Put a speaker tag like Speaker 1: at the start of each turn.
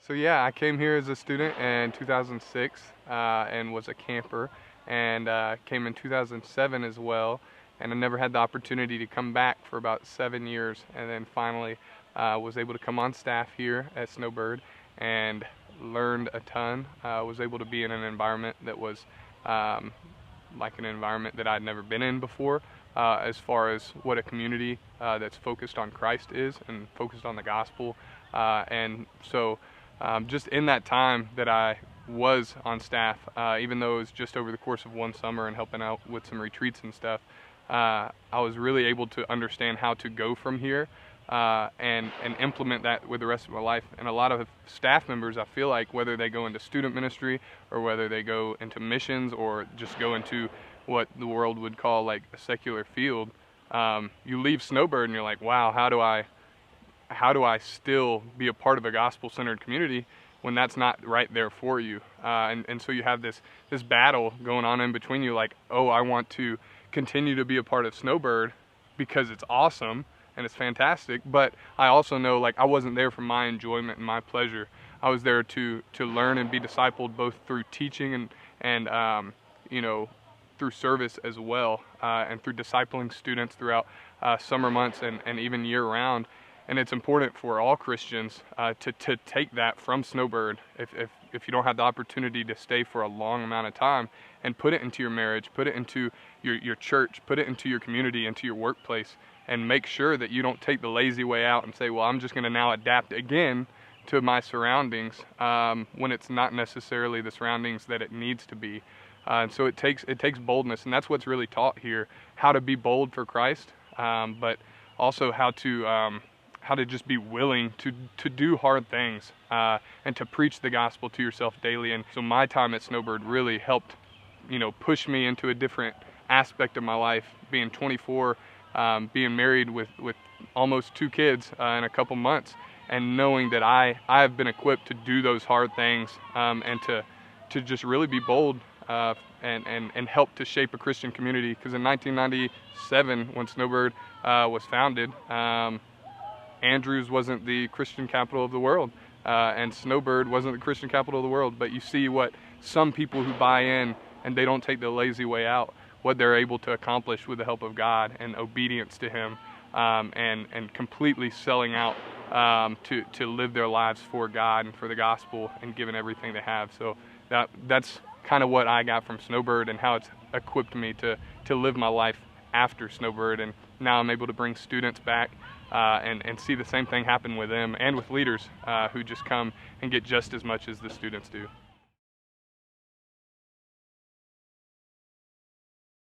Speaker 1: So yeah, I came here as a student in 2006 and was a camper, and came in 2007 as well, and I never had the opportunity to come back for about 7 years, and then finally was able to come on staff here at Snowbird and learned a ton. Was able to be in an environment that was like an environment that I'd never been in before, as far as what a community that's focused on Christ is and focused on the gospel. And so just in that time that I was on staff, even though it was just over the course of one summer and helping out with some retreats and stuff, I was really able to understand how to go from here and implement that with the rest of my life. And a lot of staff members, I feel like, whether they go into student ministry or whether they go into missions or just go into what the world would call like a secular field, you leave Snowbird and you're like, wow, how do I still be a part of a gospel-centered community when that's not right there for you? And so you have this battle going on in between you, like, oh, I want to continue to be a part of Snowbird because it's awesome and it's fantastic, but I also know, like, I wasn't there for my enjoyment and my pleasure. I was there to learn and be discipled, both through teaching and you know, through service as well, and through discipling students throughout summer months and even year round. And it's important for all Christians to take that from Snowbird, if you don't have the opportunity to stay for a long amount of time, and put it into your marriage, put it into your church, put it into your community, into your workplace, and make sure that you don't take the lazy way out and say, well, I'm just going to now adapt again to my surroundings, when it's not necessarily the surroundings that it needs to be. And so it takes boldness, and that's what's really taught here: how to be bold for Christ, but also how to just be willing to do hard things, and to preach the gospel to yourself daily. And so my time at Snowbird really helped, you know, push me into a different aspect of my life, being 24, being married with almost 2 kids in a couple months, and knowing that I have been equipped to do those hard things, and to just really be bold, and help to shape a Christian community. Because in 1997, when Snowbird was founded, Andrews wasn't the Christian capital of the world, and Snowbird wasn't the Christian capital of the world. But you see what some people who buy in and they don't take the lazy way out, what they're able to accomplish with the help of God and obedience to Him, and completely selling out to live their lives for God and for the gospel and giving everything they have. So that's kind of what I got from Snowbird, and how it's equipped me to live my life after Snowbird. And now I'm able to bring students back and see the same thing happen with them and with leaders who just come and get just as much as the students do.